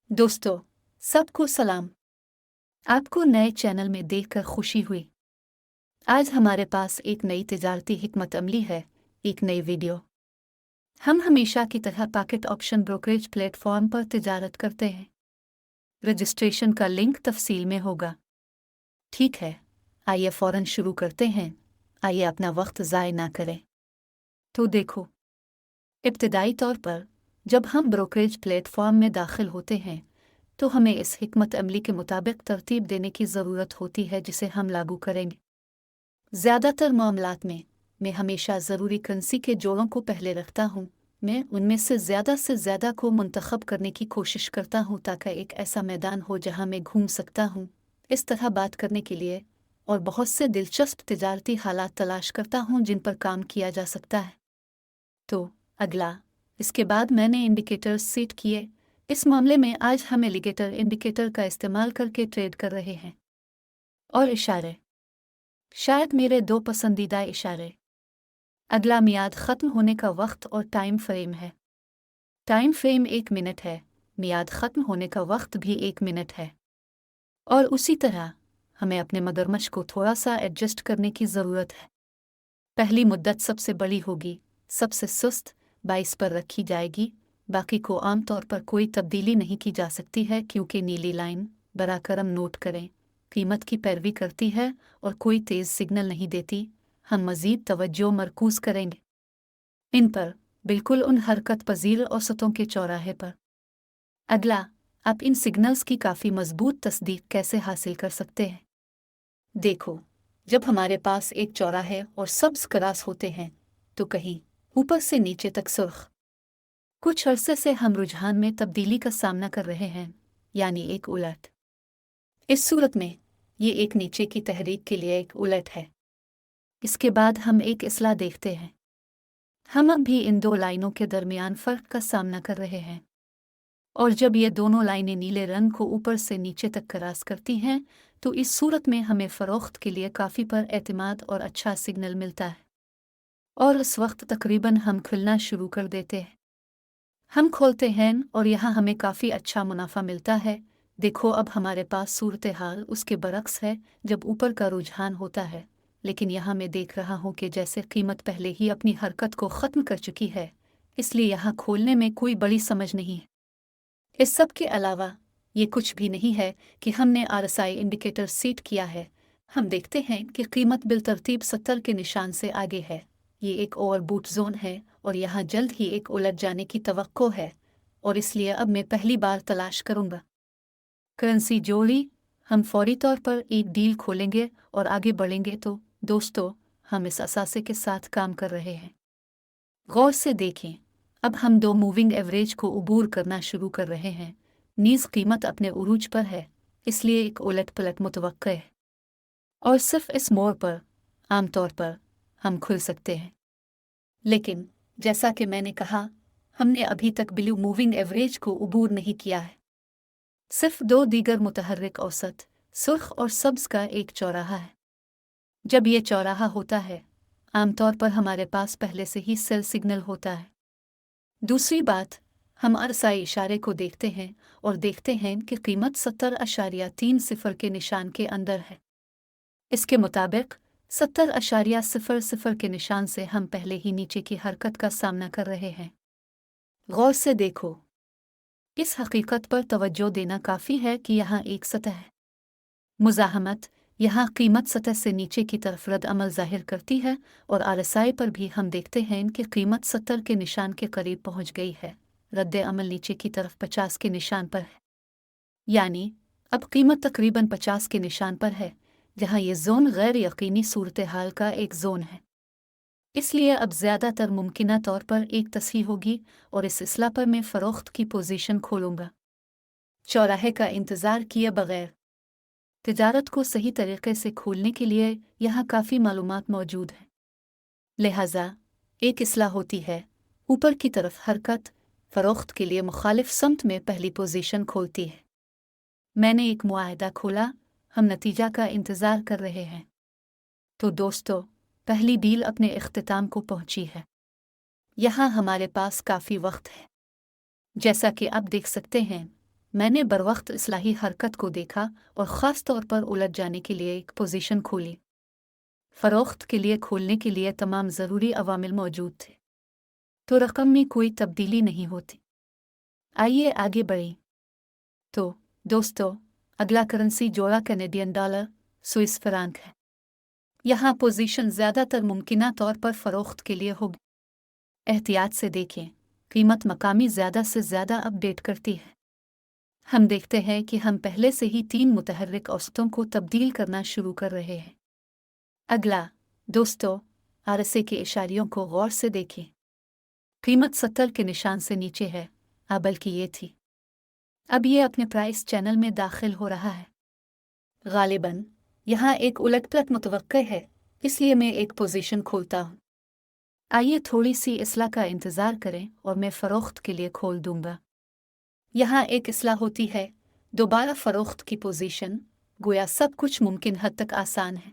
दोस्तों, सबको सलाम। आपको नए चैनल में देखकर खुशी हुई। आज हमारे पास एक नई तिजारती हिकमत अमली है, एक नई वीडियो। हम हमेशा की तरह पैकेट ऑप्शन ब्रोकरेज प्लेटफॉर्म पर तिजारत करते हैं। रजिस्ट्रेशन का लिंक तफसील में होगा। ठीक है, आइए फ़ौरन शुरू करते हैं। आइए अपना वक्त ज़ाय ना करें। तो देखो, इब्तिदाई तौर पर जब हम ब्रोकरेज प्लेटफॉर्म में दाखिल होते हैं तो हमें इस हिकमत अमली के मुताबिक तरतीब देने की ज़रूरत होती है जिसे हम लागू करेंगे। ज़्यादातर मामलात में मैं हमेशा ज़रूरी करेंसी के जोड़ों को पहले रखता हूँ। मैं उनमें से ज़्यादा को मुंतखब करने की कोशिश करता हूँ ताकि एक ऐसा मैदान हो जहाँ मैं घूम सकता हूँ। इस तरह बात करने के लिए और बहुत से दिलचस्प तिजारती हालात तलाश करता हूँ जिन पर काम किया जा सकता है। तो अगला, इसके बाद मैंने इंडिकेटर्स सेट किए। इस मामले में आज हम एलिगेटर इंडिकेटर का इस्तेमाल करके ट्रेड कर रहे हैं। और इशारे, शायद मेरे दो पसंदीदा इशारे। अगला मियाद ख़त्म होने का वक्त और टाइम फ्रेम है। टाइम फ्रेम 1 मिनट है, मियाद ख़त्म होने का वक्त भी 1 मिनट है। और उसी तरह हमें अपने मगरमच्छ को थोड़ा सा एडजस्ट करने की ज़रूरत है। पहली मुद्दत सबसे बड़ी होगी, सबसे सुस्त 22 पर रखी जाएगी। बाकी को आमतौर पर कोई तब्दीली नहीं की जा सकती है क्योंकि नीली लाइन, बराकरम नोट करें, कीमत की पैरवी करती है और कोई तेज़ सिग्नल नहीं देती। हम मज़ीद तवज्जो मरकूज़ करेंगे इन पर, बिल्कुल उन हरकत पजीर औसतों के चौराहे पर। अगला, आप इन सिग्नल्स की काफ़ी मजबूत तस्दीक कैसे हासिल कर सकते हैं। देखो, जब हमारे पास एक चौराहे और सब्ज क्रास होते हैं तो कहीं ऊपर से नीचे तक सुर्ख, कुछ अरसे से हम रुझान में तब्दीली का सामना कर रहे हैं, यानी एक उलट। इस सूरत में ये एक नीचे की तहरीक के लिए एक उलट है। इसके बाद हम एक इस्लाह देखते हैं। हम अब भी इन दो लाइनों के दरमियान फ़र्क का सामना कर रहे हैं, और जब ये दोनों लाइनें नीले रंग को ऊपर से नीचे तक क्रॉस करती हैं तो इस सूरत में हमें फ़रोख्त के लिए काफ़ी पर एतमाद और अच्छा सिग्नल मिलता है। और उस वक्त तकरीबन हम खुलना शुरू कर देते हैं। हम खोलते हैं और यहाँ हमें काफ़ी अच्छा मुनाफा मिलता है। देखो, अब हमारे पास सूरत हाल उसके बरक्स है जब ऊपर का रुझान होता है, लेकिन यहाँ मैं देख रहा हूँ कि जैसे कीमत पहले ही अपनी हरकत को ख़त्म कर चुकी है, इसलिए यहाँ खोलने में कोई बड़ी समझ नहीं है। इस सब के अलावा ये कुछ भी नहीं है कि हमने RSI इंडिकेटर सेट किया है। हम देखते हैं कि कीमत बिलतरतीब 70 के निशान से आगे है। ये एक ओवरबूट जोन है और यहाँ जल्द ही एक उलट जाने की तवक्को है, और इसलिए अब मैं पहली बार तलाश करूँगा करेंसी जोड़ी। हम फौरी तौर पर एक डील खोलेंगे और आगे बढ़ेंगे। तो दोस्तों, हम इस असासे के साथ काम कर रहे हैं। गौर से देखें, अब हम दो मूविंग एवरेज को उबूर करना शुरू कर रहे हैं। नीज कीमत अपने उरूज पर है, इसलिए एक उलट पलट मुतवक्के है, और सिर्फ इस मोड़ पर आमतौर पर हम खुल सकते हैं। लेकिन जैसा कि मैंने कहा, हमने अभी तक ब्लू मूविंग एवरेज को उबूर नहीं किया है। सिर्फ दो दीगर मुतहर्रिक औसत, सुर्ख और सब्ज का एक चौराहा है। जब ये चौराहा होता है, आमतौर पर हमारे पास पहले से ही सेल सिग्नल होता है। दूसरी बात, हम RSI इशारे को देखते हैं और देखते हैं कि कीमत 70.30 के निशान के अंदर है। इसके मुताबिक 70.00 के निशान से हम पहले ही नीचे की हरकत का सामना कर रहे हैं। गौर से देखो, इस हकीकत पर तवज्जो देना काफ़ी है कि यहाँ एक सतह है। मुज़ाहमत, यहाँ कीमत सतह से नीचे की तरफ रद्द अमल ज़ाहिर करती है, और RSI पर भी हम देखते हैं कि कीमत 70 के निशान के करीब पहुँच गई है। रद्द अमल नीचे की तरफ 50 के निशान पर है, यानी अब कीमत तकरीबन 50 के निशान पर है, जहाँ ये जोन गैर यकीनी सूरत हाल का एक जोन है। इसलिए अब ज़्यादातर मुमकिना तौर पर एक तस्हीह होगी और इस इस्ला पर मैं फ़रोख्त की पोजीशन खोलूँगा। चौराहे का इंतज़ार किए बगैर तिजारत को सही तरीके से खोलने के लिए यहाँ काफ़ी मालूमात मौजूद हैं। लिहाजा एक इस्लाह होती है, ऊपर की तरफ हरकत फ़रोख्त के लिए मुखालिफ समत में पहली पोजीशन खोलती है। मैंने एक मुआहदा खोला, हम नतीजा का इंतज़ार कर रहे हैं। तो दोस्तों, पहली डील अपने इख्तिताम को पहुंची है। यहाँ हमारे पास काफ़ी वक्त है। जैसा कि आप देख सकते हैं, मैंने बरवक्त इस्लाही हरकत को देखा और ख़ास तौर पर उलझ जाने के लिए एक पोजीशन खोली। फ़रोख्त के लिए खोलने के लिए तमाम ज़रूरी अवामिल मौजूद थे, तो रकम में कोई तब्दीली नहीं होती। आइए आगे बढ़ें। तो दोस्तों, अगला करेंसी जोड़ा कैनेडियन डॉलर स्विस फ्रांक है। यहाँ पोजीशन ज़्यादातर मुमकिना तौर पर फ़रोख्त के लिए होगी। एहतियात से देखें, कीमत मकामी ज़्यादा से ज़्यादा अपडेट करती है। हम देखते हैं कि हम पहले से ही 3 मुतहर्रिक औसतों को तब्दील करना शुरू कर रहे हैं। अगला दोस्तों, आरएसए के इशारियों को गौर से देखें। कीमत 70 के निशान से नीचे है, बल्कि ये थी। अब ये अपने प्राइस चैनल में दाखिल हो रहा है। गालिबन यहाँ एक उलटपलट मुतवक्के है, इसलिए मैं एक पोजीशन खोलता हूँ। आइए थोड़ी सी इस्लाह का इंतज़ार करें और मैं फ़रोख्त के लिए खोल दूंगा। यहाँ एक इस्लाह होती है, दोबारा फ़रोख्त की पोजीशन, गोया सब कुछ मुमकिन हद तक आसान है।